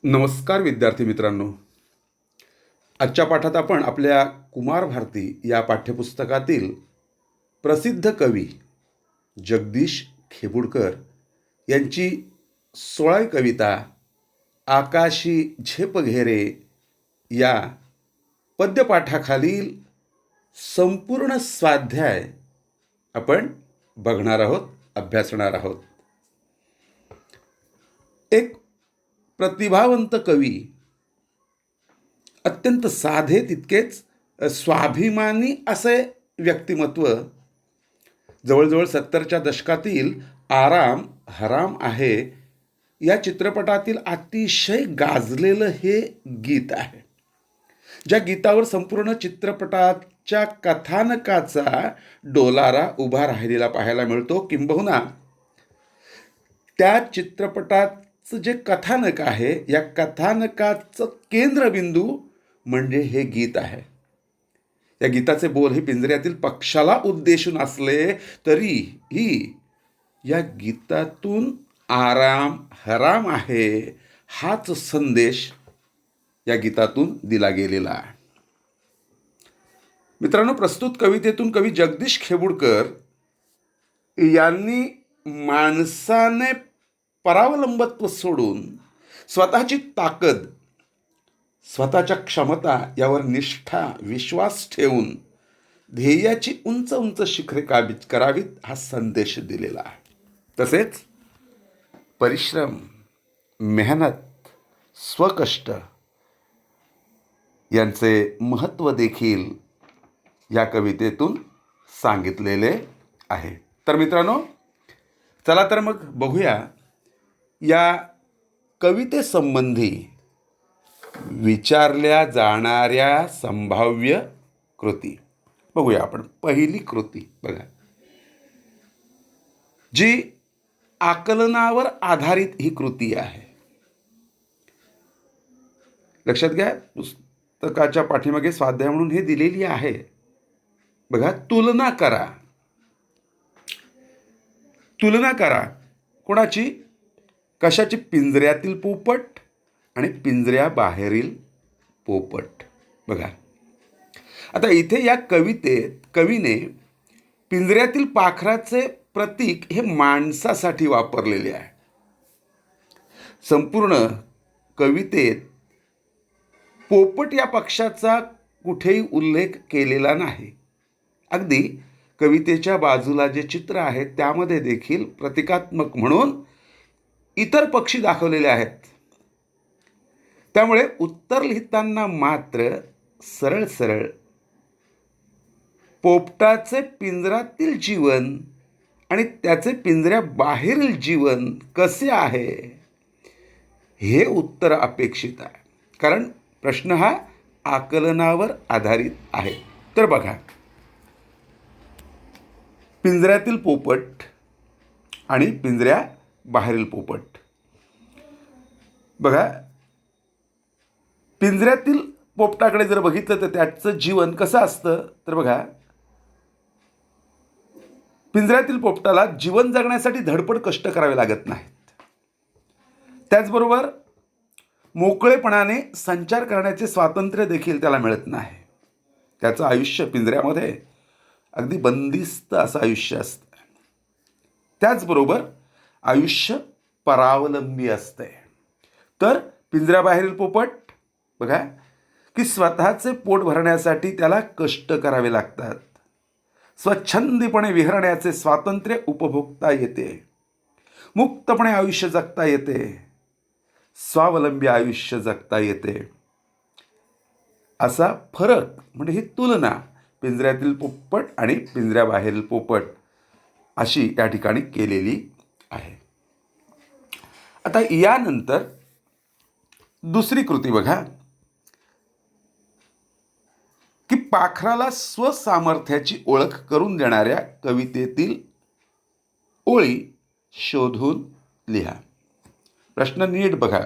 नमस्कार विद्यार्थी मित्रांनो. आजच्या पाठात आपण आपल्या कुमार भारती या पाठ्यपुस्तकातील प्रसिद्ध कवी जगदीश खेबुडकर यांची 16वी कविता आकाशी झेप घेरे या पद्यपाठाखालील संपूर्ण स्वाध्याय आपण बघणार आहोत, अभ्यासणार आहोत. एक प्रतिभावंत कवी, अत्यंत साधे तितकेच स्वाभिमानी असे व्यक्तिमत्व, जवळजवळ 70च्या दशकातील आराम हराम आहे या चित्रपटातील अतिशय गाजलेलं हे गीत आहे. ज्या गीतावर संपूर्ण चित्रपटाच्या कथानकाचा डोलारा उभा राहिलेला पाहायला मिळतो. किंबहुना त्या चित्रपटाचं जे कथानक आहे, या कथानकाचं केंद्रबिंदू म्हणजे हे गीत आहे. या गीताचे बोल हे पिंजऱ्यातील पक्षाला उद्देशून असले तरीही या गीतातून आराम हराम आहे हाच संदेश या गीतातून दिला गेलेला आहे. मित्रांनो, प्रस्तुत कवितेतून कवी जगदीश खेबुडकर यांनी माणसाने परावलंबत्व सोडून स्वतःची ताकद, स्वतःच्या क्षमता यावर निष्ठा, विश्वास ठेवून ध्येयाची उंच उंच शिखरे करावीत हा संदेश दिलेला आहे. तसेच परिश्रम, मेहनत, स्वकष्ट यांचे महत्त्व देखील या कवितेतून सांगितलेले आहे. तर मित्रांनो, चला तर मग बघूया या कवितेसंबंधी विचारल्या जाणाऱ्या संभाव्य कृती. बघूया आपण. पहिली कृती बघा, जी आकलनावर आधारित ही कृती आहे. लक्षात घ्या, पुस्तकाच्या पाठीमागे स्वाध्याय म्हणून हे दिलेली आहे. बघा, तुलना करा. तुलना करा कोणाची? कशाची? पिंजऱ्यातील पोपट आणि पिंजऱ्याबाहेरील पोपट. बघा, आता इथे या कवितेत कवीने पिंजऱ्यातील पाखराचे प्रतीक हे माणसासाठी वापरलेले आहे. संपूर्ण कवितेत पोपट या पक्षाचा कुठेही उल्लेख केलेला नाही. अगदी कवितेच्या बाजूला जे चित्र आहे त्यामध्ये देखील प्रतिकात्मक म्हणून इतर पक्षी दाखवलेले आहेत. त्यामुळे उत्तर लिहिताना मात्र सरळ सरळ पोपटाचे पिंजरातील जीवन आणि त्याचे पिंजऱ्याबाहेरील जीवन कसे आहे हे उत्तर अपेक्षित आहे. कारण प्रश्न हा आकलनावर आधारित आहे. तर बघा, पिंजऱ्यातील पोपट आणि पिंजऱ्याबाहेरील पोपट. बघा, पिंजऱ्यातील पोपटाकडे जर बघितलं तर त्याचं जीवन कसं असतं? तर बघा, पिंजऱ्यातील पोपटाला जीवन जगण्यासाठी धडपड कष्ट करावे लागत नाहीत. त्याचबरोबर मोकळेपणाने संचार करण्याचे स्वातंत्र्य देखील त्याला मिळत नाही. त्याचं आयुष्य पिंजऱ्यामध्ये अगदी बंदिस्त असं आयुष्य असतं. त्याचबरोबर आयुष्य परावलंबी असते. तर पिंजऱ्याबाहेरील पोपट बघा की स्वतःचे पोट भरण्यासाठी त्याला कष्ट करावे लागतात. स्वच्छंदीपणे विहरण्याचे स्वातंत्र्य उपभोगता येते. मुक्तपणे आयुष्य जगता येते. स्वावलंबी आयुष्य जगता येते. असा फरक म्हणजे ही तुलना पिंजऱ्यातील पोपट आणि पिंजऱ्याबाहेरील पोपट अशी या ठिकाणी केलेली आहे. आता यानंतर दुसरी कृती बघा की पाखराला स्वसामर्थ्याची ओळख करून देणाऱ्या कवितेतील ओळी शोधून लिहा. प्रश्न नीट बघा.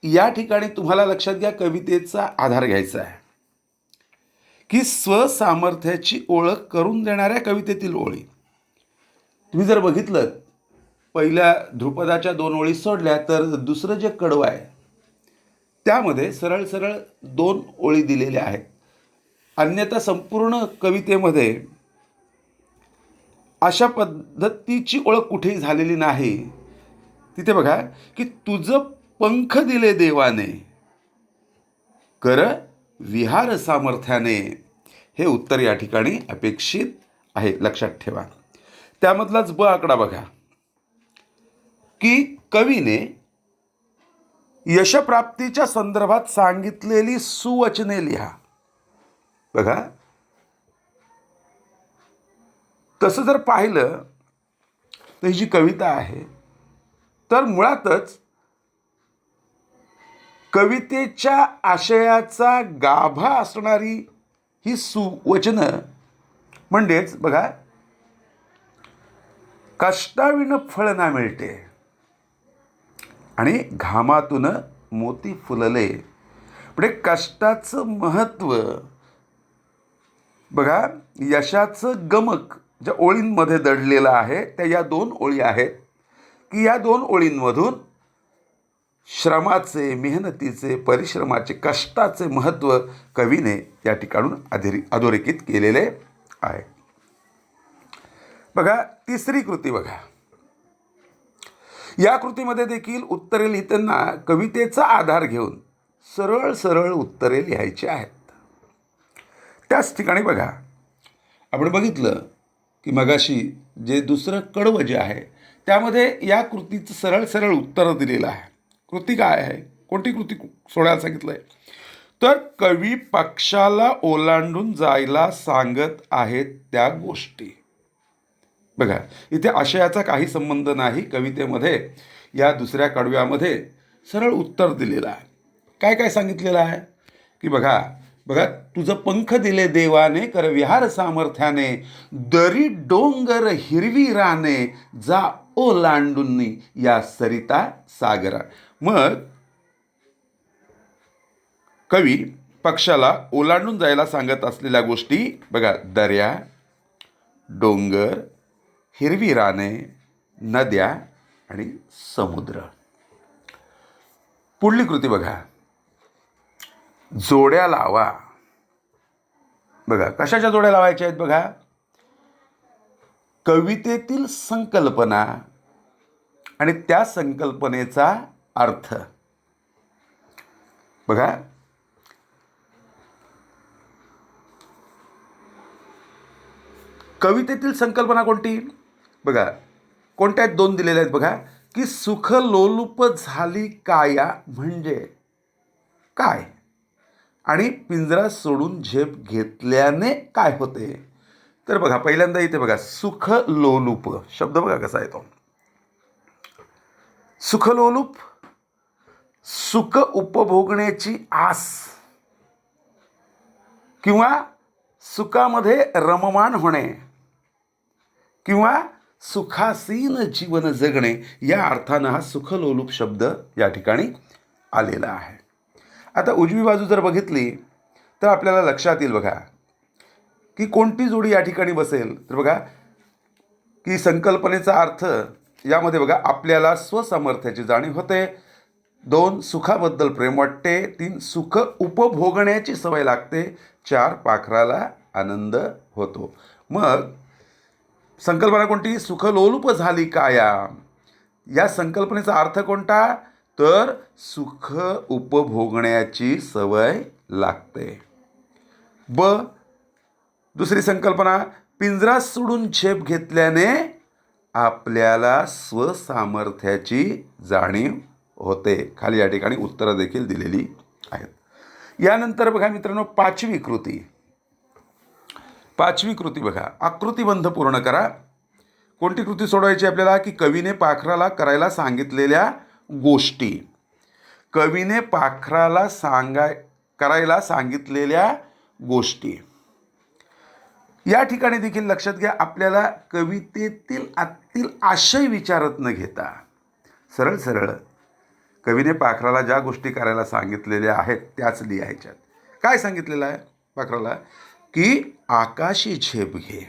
या ठिकाणी तुम्हाला लक्षात घ्या, कवितेचा आधार घ्यायचा आहे की स्वसामर्थ्याची ओळख करून देणाऱ्या कवितेतील ओळी. तुम्ही जर बघितलं पहिल्या ध्रुपदाच्या 2 ओळी सोडल्या तर दुसरं जे कडवं आहे त्यामध्ये सरळ सरळ 2 ओळी दिलेल्या आहेत. अन्यथा संपूर्ण कवितेमध्ये अशा पद्धतीची ओळख कुठेही झालेली नाही. तिथे बघा की तुझं पंख दिले देवाने, कर विहार सामर्थ्याने, हे उत्तर या ठिकाणी अपेक्षित आहे, लक्षात ठेवा. त्यामधलाच ब आकडा बघा की कवीने यशप्राप्तीच्या संदर्भात सांगितलेली सुवचने लिहा. बघा, तसं जर पाहिलं तर ही जी कविता आहे तर मुळातच कवितेच्या आशयाचा गाभा असणारी ही सुवचनं म्हणजेच बघा, कष्टाविण फळ ना मिळते आणि घामातून मोती फुलले. म्हणजे कष्टाचं महत्त्व बघा, यशाचं गमक ज्या ओळींमध्ये दडलेलं आहे त्या या 2 ओळी आहेत की या 2 ओळींमधून श्रमाचे, मेहनतीचे, परिश्रमाचे, कष्टाचे महत्त्व कवीने या ठिकाणून अधोरेखित केलेले आहे. बघा, तिसरी कृती बघा. या कृतीमध्ये देखील उत्तरे लिहिताना कवितेचा आधार घेऊन सरळ सरळ उत्तरे लिहायची आहेत. त्याच ठिकाणी बघा, आपण बघितलं की मगाशी जे दुसरं कडवं जे आहे त्यामध्ये या कृतीचं सरळ सरळ उत्तर दिलेलं आहे. कृती काय आहे, कोणती कृती सोडायला सांगितलं आहे, तर कवी पक्षाला ओलांडून जायला सांगत आहेत त्या गोष्टी. बघा, इथे आशयाचा काही संबंध नाही. कवितेमध्ये या दुसऱ्या कडव्यामध्ये सरळ उत्तर दिलेलं आहे. काय काय सांगितलेलं आहे की बघा बघा, तुझं पंख दिले देवाने, कर विहार सामर्थ्याने, दरी डोंगर हिरवी राने, जा ओलांडून या सरिता सागरा. मग कवी पक्षाला ओलांडून जायला सांगत असलेल्या गोष्टी बघा, दर्या, डोंगर, हिरवी राने, नद्या आणि समुद्र. पुढली कृती बघा, जोड्या लावा. बघा, कशाच्या जोड्या लावायच्या आहेत बघा, कवितेतील संकल्पना आणि त्या संकल्पनेचा अर्थ. बघा, कवितेतील संकल्पना कोणती बघा, कोणत्या आहेत, 2 दिलेल्या आहेत बघा, की सुख लोलुप झाली काया म्हणजे काय, आणि पिंजरा सोडून झेप घेतल्याने काय होते. तर बघा, पहिल्यांदा इथे बघा, सुख लोलुप शब्द बघा कसा आहे तो. सुख लोलुप, सुख उपभोगण्याची आस किंवा सुखामध्ये रममाण होणे किंवा सुखासीन जीवन जगणे, या अर्थानं हा सुखलोलूप शब्द या ठिकाणी आलेला आहे. आता उजवी बाजू जर बघितली तर आपल्याला लक्षात येईल बघा की कोणती जोडी या ठिकाणी बसेल. तर बघा की संकल्पनेचा अर्थ यामध्ये बघा, आपल्याला स्वसामर्थ्याची जाणीव होते. 2 सुखाबद्दल प्रेम वाटते. 3 सुख उपभोगण्याची सवय लागते. 4 पाखराला आनंद होतो. मग संकल्पना कोणती, सुखलोलुप झाली काया. या संकल्पनेचा अर्थ कोणता, तर सुख उपभोगण्याची सवय लागते. ब दुसरी संकल्पना, पिंजरा सोडून झेप घेतल्याने आपल्याला स्वसामर्थ्याची जाणीव होते. खाली या ठिकाणी उत्तरं देखील दिलेली आहेत. यानंतर बघा मित्रांनो, पाचवी कृती बघा, आकृतिबंध पूर्ण करा. कोणती कृती सोडवायची आपल्याला, की कवीने पाखराला करायला सांगितलेल्या गोष्टी. कवीने पाखराला करायला सांगितलेल्या गोष्टी. या ठिकाणी देखील लक्षात घ्या, आपल्याला कवितेतील आतील आशय विचारत न घेता सरळ सरळ कवीने पाखराला ज्या गोष्टी करायला सांगितलेल्या आहेत त्याच लिहायच्यात. काय सांगितलेलं आहे पाखराला, की आकाशी झेप घे,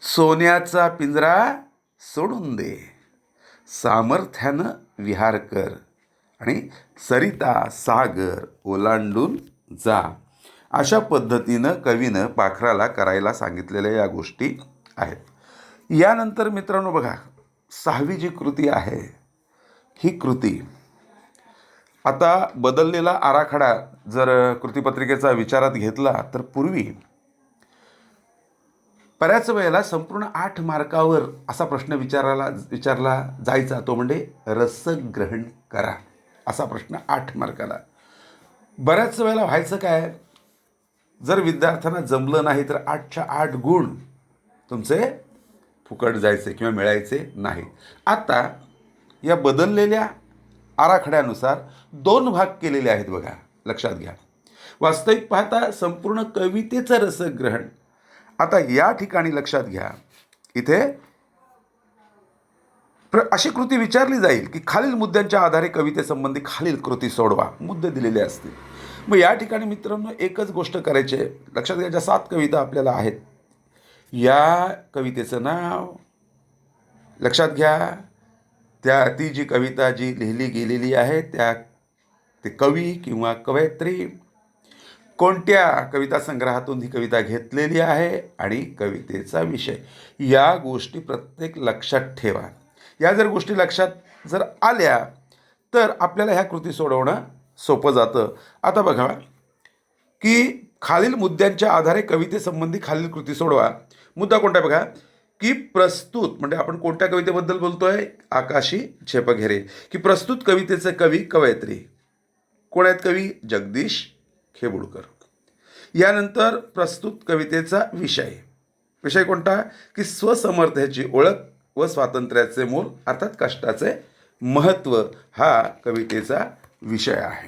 सोन्याचा पिंजरा सोडून दे, सामर्थ्यानं विहार कर आणि सरिता सागर ओलांडून जा, अशा पद्धतीनं कवीनं पाखराला करायला सांगितलेल्या या गोष्टी आहेत. यानंतर मित्रांनो बघा, 6वी जी कृती आहे, ही कृती आता बदललेला आराखडा जर कृतीपत्रिकेचा विचारात घेतला तर पूर्वी बऱ्याच वेळेला संपूर्ण 8 मार्कावर असा प्रश्न विचारला जायचा, तो म्हणजे रसग्रहण करा असा प्रश्न 8 मार्काला. बऱ्याच वेळेला व्हायचं काय, जर विद्यार्थ्यांना जमलं नाही तर 8च्या 8 गुण तुमचे फुकट जायचे किंवा मिळायचे नाही. आता या बदललेल्या आराखड्यानुसार 2 भाग केलेले आहेत बघा, लक्षात घ्या. वास्तविक पाहता संपूर्ण कवितेचं रसग्रहण. आता या ठिकाणी लक्षात घ्या, इथे अशी कृती विचारली जाईल की खालील मुद्द्यांच्या आधारे कवितेसंबंधी खालील कृती सोडवा, मुद्दे दिलेले असतील. मग या ठिकाणी मित्रांनो एकच गोष्ट करायची आहे, लक्षात घ्या, ज्या 7 कविता आपल्याला आहेत, या कवितेचं नाव लक्षात घ्या. ती जी कविता जी लिहिली गेलेली आहे ते कवी किंवा कवयित्री कोणत्या कविता संग्रहातून ही कविता घेतलेली आहे आणि कवितेचा विषय, या गोष्टी प्रत्येक लक्षात ठेवा. या जर गोष्टी लक्षात जर आल्या तर आपल्याला ह्या कृती सोडवणं सोपं जातं. आता बघा की खालील मुद्द्यांच्या आधारे कवितेसंबंधी खालील कृती सोडवा. मुद्दा कोणता बघा की प्रस्तुत, म्हणजे आपण कोणत्या कवितेबद्दल बोलतोय, आकाशी झेपघेरे, की प्रस्तुत कवितेचे कवी कवयित्री कोण आहेत, कवी जगदीश खेबुडकर. यानंतर प्रस्तुत कवितेचा विषय कोणता, की स्वसमर्थतेची ओळख व स्वातंत्र्याचे मोल अर्थात कष्टाचे महत्त्व, हा कवितेचा विषय आहे.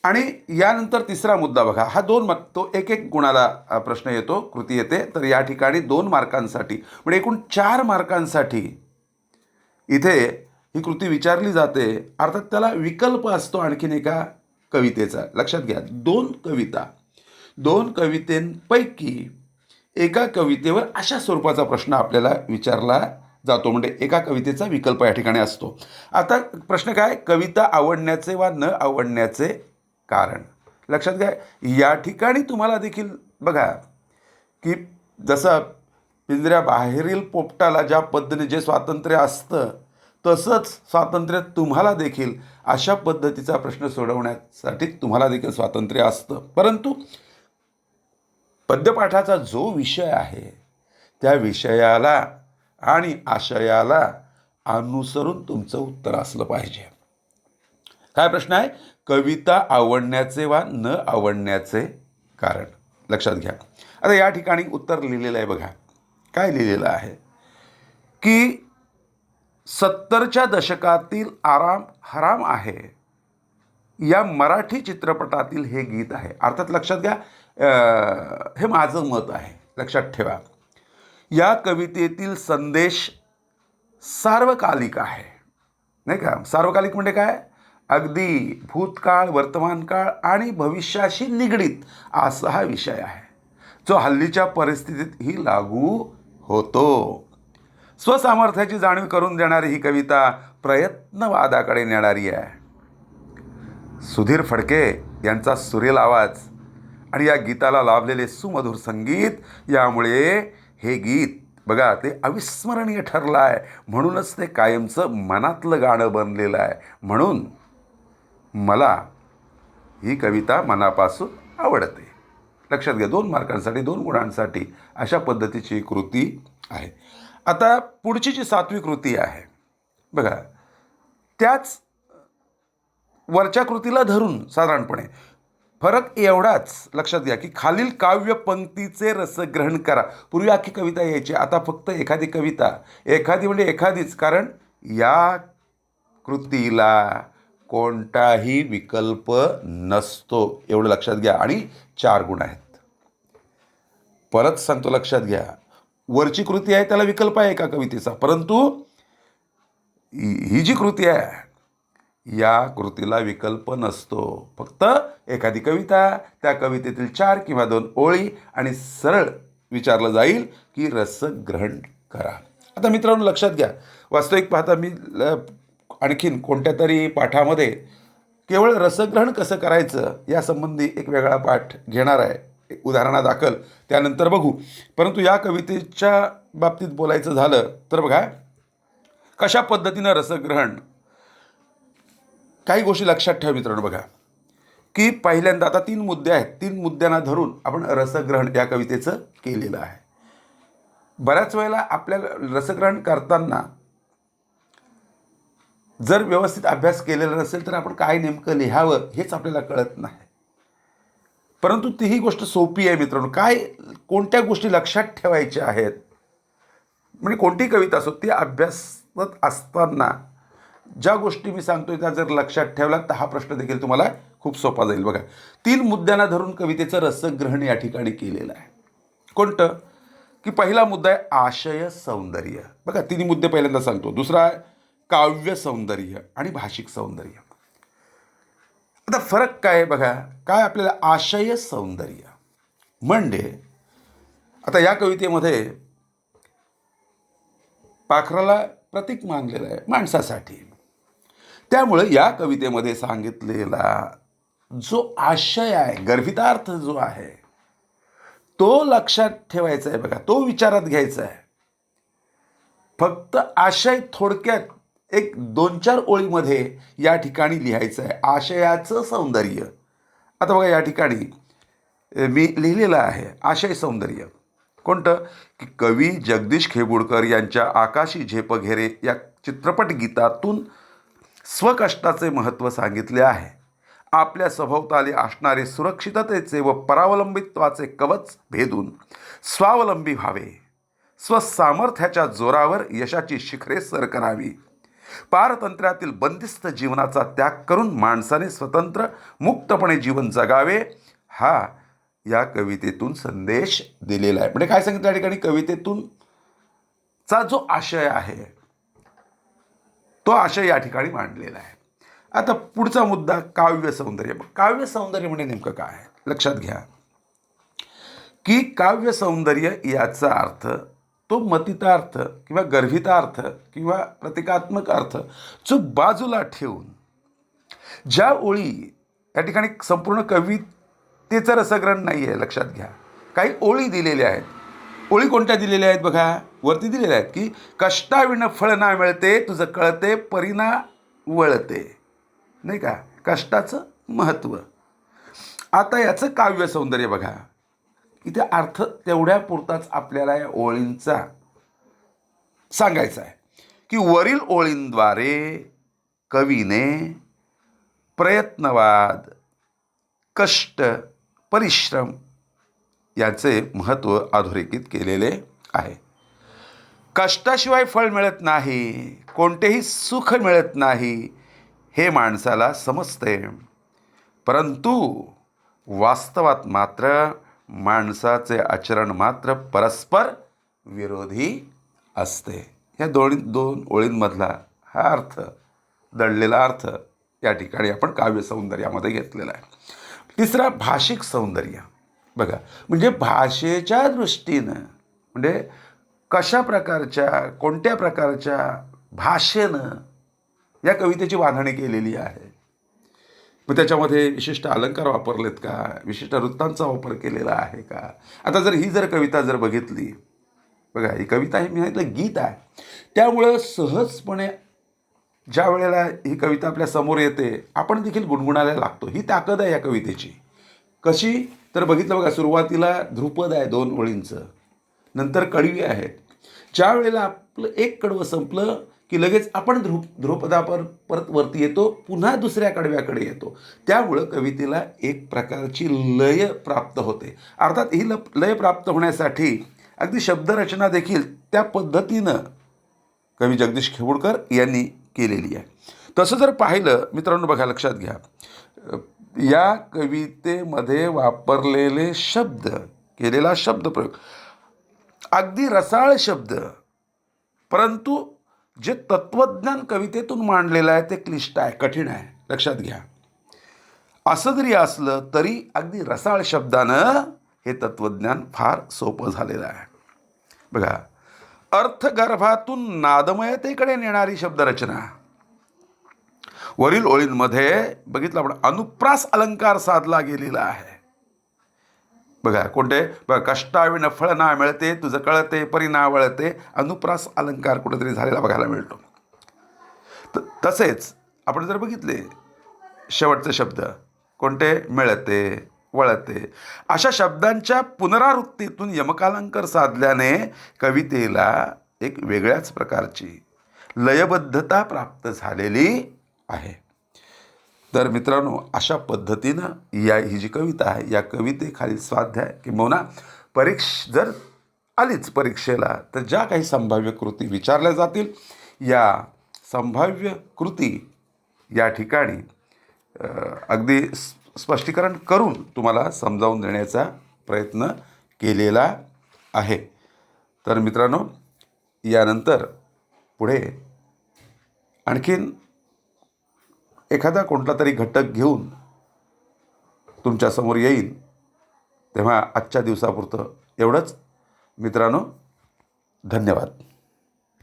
आणि यानंतर तिसरा मुद्दा बघा, हा तो एक गुणाला प्रश्न येतो, कृती येते. तर या ठिकाणी 2 मार्कांसाठी म्हणजे एकूण 4 मार्कांसाठी इथे ही कृती विचारली जाते. अर्थात त्याला विकल्प असतो आणखीन एका कवितेचा. लक्षात घ्या, 2 कवितेंपैकी एका कवितेवर अशा स्वरूपाचा प्रश्न आपल्याला विचारला जातो, म्हणजे एका कवितेचा विकल्प या ठिकाणी असतो. आता प्रश्न काय, कविता आवडण्याचे वा न आवडण्याचे कारण. लक्षात घ्या, या ठिकाणी तुम्हाला देखील बघा की जसं पिंजऱ्याबाहेरील पोपटाला ज्या पद्धतीने जे स्वातंत्र्य असतं, तसंच स्वातंत्र्य तुम्हाला देखील अशा पद्धतीचा प्रश्न सोडवण्यासाठी तुम्हाला देखील स्वातंत्र्य असतं. परंतु पद्यपाठाचा जो विषय आहे त्या विषयाला आणि आशयाला अनुसरून तुमचं उत्तर असलं पाहिजे. काय प्रश्न आहे, कविता आवडण्याचे वा न आवडण्याचे कारण. लक्षात घ्या. आता या ठिकाणी उत्तर लिहिलेलं आहे बघा, काय लिहिलेलं आहे की 70च्या दशकातील आराम हराम आहे या मराठी चित्रपटातील हे गीत आहे. अर्थात लक्षात घ्या, हे माझं मत आहे, लक्षात ठेवा. या कवितेतील संदेश सार्वकालिक आहे, नाही का. सार्वकालिक म्हणजे काय, अगदी भूतकाळ, वर्तमानकाळ आणि भविष्याशी निगडीत असा हा विषय आहे, जो हल्लीच्या परिस्थितीतही लागू होतो. स्वसामर्थ्याची जाणीव करून देणारी ही कविता प्रयत्नवादाकडे नेणारी आहे. सुधीर फडके यांचा सुरेल आवाज आणि या गीताला लाभलेले सुमधुर संगीत, यामुळे हे गीत बघा ते अविस्मरणीय ठरलं आहे. म्हणूनच ते कायमचं मनातलं गाणं बनलेलं आहे. म्हणून मला ही कविता मनापासून आवडते. लक्षात घ्या, 2 मार्कांसाठी 2 गुणांसाठी अशा पद्धतीची कृती आहे. आता पुढची जी 7वी कृती आहे बघा, त्याच वरच्या कृतीला धरून साधारणपणे फरक एवढाच. लक्षात घ्या की खालील काव्य पंक्तीचे रसग्रहण करा. पूर्वी अख्खी कविता यायची, आता फक्त एखादी कविता, एखादी म्हणजे एखादीच, कारण या कृतीला कोणताही विकल्प नसतो, एवढं लक्षात घ्या. आणि 4 गुण आहेत. परत सांगतो, लक्षात घ्या, वरची कृती आहे त्याला विकल्प आहे एका कवितेचा, परंतु ही जी कृती आहे या कृतीला विकल्प नसतो. फक्त एखादी कविता, त्या कवितेतील 4 किंवा 2 ओळी आणि सरळ विचारलं जाईल की रसग्रहण करा. आता मित्रांनो लक्षात घ्या, वास्तविक पाहता मी आणखीन कोणत्या तरी पाठामध्ये केवळ रसग्रहण कसं करायचं यासंबंधी एक वेगळा पाठ घेणार आहे, एक उदाहरणादाखल त्यानंतर बघू. परंतु या कवितेच्या बाबतीत बोलायचं झालं तर बघा, कशा पद्धतीनं रसग्रहण, काही गोष्टी लक्षात ठेवा मित्रांनो. बघा की पहिल्यांदा आता 3 मुद्दे आहेत, 3 मुद्द्यांना धरून आपण रसग्रहण या कवितेचं केलेलं आहे. बऱ्याच वेळेला आपल्याला रसग्रहण करताना जर व्यवस्थित अभ्यास केलेला नसेल तर आपण काय नेमकं लिहावं हेच आपल्याला कळत नाही. परंतु तीही गोष्ट सोपी आहे मित्रांनो. कोणत्या गोष्टी लक्षात ठेवायच्या आहेत, म्हणजे कोणती कविता असो ती अभ्यासत असताना ज्या गोष्टी मी सांगतोय त्या जर लक्षात ठेवला तर हा प्रश्न देखील तुम्हाला खूप सोपा जाईल. बघा, 3 मुद्द्यांना धरून कवितेचं रसग्रहण या ठिकाणी केलेलं आहे. कोणतं की पहिला मुद्दा आहे आशय सौंदर्य. बघा 3 मुद्दे पहिल्यांदा सांगतो. दुसरा आहे काव्य सौंदर्य आणि भाषिक सौंदर्य. आता फरक काय आहे बघा, काय आपल्याला आशय सौंदर्य म्हणजे, आता या कवितेमध्ये पाखराला प्रतीक मानलेलं आहे माणसासाठी. त्यामुळे या कवितेमध्ये सांगितलेला जो आशय आहे, गर्भितार्थ जो आहे तो लक्षात ठेवायचा आहे. बघा, तो विचारात घ्यायचा आहे. फक्त आशय थोडक्यात एक 2-4 ओळीमध्ये या ठिकाणी लिहायचं आहे, आशयाचं सौंदर्य. आता बघा या ठिकाणी मी लिहिलेलं आहे आशय सौंदर्य. कोणतं की कवी जगदीश खेबुडकर यांच्या आकाशी झेप घेरे या चित्रपट गीतातून स्वकष्टाचे महत्त्व सांगितले आहे. आपल्या सभोवताली असणारे सुरक्षिततेचे व परावलंबित्वाचे कवच भेदून स्वावलंबी व्हावे, स्वसामर्थ्याच्या जोरावर यशाची शिखरे सर करावी, पारतंत्र्यातील बंदिस्त जीवनाचा त्याग करून माणसाने स्वतंत्र मुक्तपणे जीवन जगावे, हा या कवितेतून संदेश दिलेला आहे. म्हणजे काय सांगितलं या ठिकाणी, कवितेतून चा जो आशय आहे तो आशय या ठिकाणी मांडलेला आहे. आता पुढचा मुद्दा काव्य सौंदर्य. काव्य सौंदर्य म्हणजे नेमकं काय आहे लक्षात घ्या की काव्य सौंदर्य याचा अर्थ तो मतितार्थ किंवा गर्भितार्थ किंवा प्रतिकात्मक अर्थ जो बाजूला ठेवून ज्या ओळी या ठिकाणी संपूर्ण कवितेचं रसग्रहण नाही आहे. लक्षात घ्या, काही ओळी दिलेल्या आहेत. ओळी कोणत्या दिलेल्या आहेत बघा, वरती दिलेल्या आहेत की कष्टाविण फळ ना मिळते, तुझं कळते परिणा वळते, नाही का, कष्टाचं महत्त्व. आता याचं काव्य सौंदर्य बघा, इथे अर्थ तेवढ्या पुरताच आपल्याला या ओळींचा सांगायचा आहे की वरील ओळींद्वारे कवीने प्रयत्नवाद, कष्ट, परिश्रम याचे महत्त्व अधोरेखित केलेले आहे. कष्टाशिवाय फळ मिळत नाही, कोणतेही सुख मिळत नाही हे माणसाला समजते, परंतु वास्तवात मात्र माणसाचे आचरण मात्र परस्पर विरोधी असते. या दोन ओळींमधला हा अर्थ, दडलेला अर्थ या ठिकाणी आपण काव्य सौंदर्यामध्ये घेतलेला आहे. तिसरा भाषिक सौंदर्य. बघा, म्हणजे भाषेच्या दृष्टीनं, म्हणजे कशा प्रकारच्या, कोणत्या प्रकारच्या भाषेनं या कवितेची बांधणी केलेली आहे. मग त्याच्यामध्ये विशिष्ट अलंकार वापरलेत का, विशिष्ट वृत्तांचा वापर केलेला आहे का. आता जर कविता जर बघितली, बघा ही कविता आहे, मी सांगितलं गीत आहे, त्यामुळं सहजपणे ज्या वेळेला ही कविता आपल्या समोर येते आपण देखील गुणगुणायला लागतो. ही ताकद आहे या कवितेची. कशी तर बघितलं बघा, सुरुवातीला ध्रुपद आहे 2 ओळींचं, नंतर कडवी आहेत. ज्या वेळेला आपलं एक कडवं संपलं की लगेच आपण ध्रुपदावर परत वरती येतो, पुन्हा दुसऱ्या कडव्याकडे येतो. त्यामुळं कवितेला एक प्रकारची लय प्राप्त होते. अर्थात ही लय प्राप्त होण्यासाठी अगदी शब्दरचना देखील त्या पद्धतीनं कवी जगदीश खेबुडकर यांनी केलेली आहे. तसं जर पाहिलं मित्रांनो, बघा लक्षात घ्या, या कवितेमध्ये वापरलेले शब्द, केलेला शब्दप्रयोग अगदी रसाळ शब्द, परंतु जे तत्वज्ञान कवितेतून मांडलेलं आहे ते क्लिष्ट आहे, कठीण आहे. लक्षात घ्या, असं जरी असलं तरी अगदी रसाळ शब्दानं हे तत्वज्ञान फार सोपं झालेलं आहे. बघा, अर्थगर्भातून नादमयतेकडे नेणारी शब्दरचना, वरील ओळींमध्ये बघितलं आपण अनुप्रास अलंकार साधला गेलेला आहे. बघा कोणते बघा, कष्टाविण फळ ना मिळते तुझं कळते परी ना वळते, अनुप्रास अलंकार कुठेतरी झालेला बघायला मिळतो. तसेच आपण जर बघितले शेवटचे शब्द कोणते, मिळते वळते, अशा शब्दांच्या पुनरावृत्तीतून यमकालंकार साधल्याने कवितेला एक वेगळ्याच प्रकारची लयबद्धता प्राप्त झालेली आहे. तर मित्रांनो, अशा पद्धतीनं ही जी कविता आहे या कवितेखालील स्वाध्याय किंबहुना जर आलीच परीक्षेला तर ज्या काही संभाव्य कृती विचारल्या जातील या संभाव्य कृती या ठिकाणी अगदी स्पष्टीकरण करून तुम्हाला समजावून देण्याचा प्रयत्न केलेला आहे. तर मित्रांनो, यानंतर पुढे आणखीन एखादा कोणता तरी घटक घेऊन तुमच्यासमोर येईन. तेव्हा आजच्या दिवसापुरतं एवढंच मित्रांनो. धन्यवाद.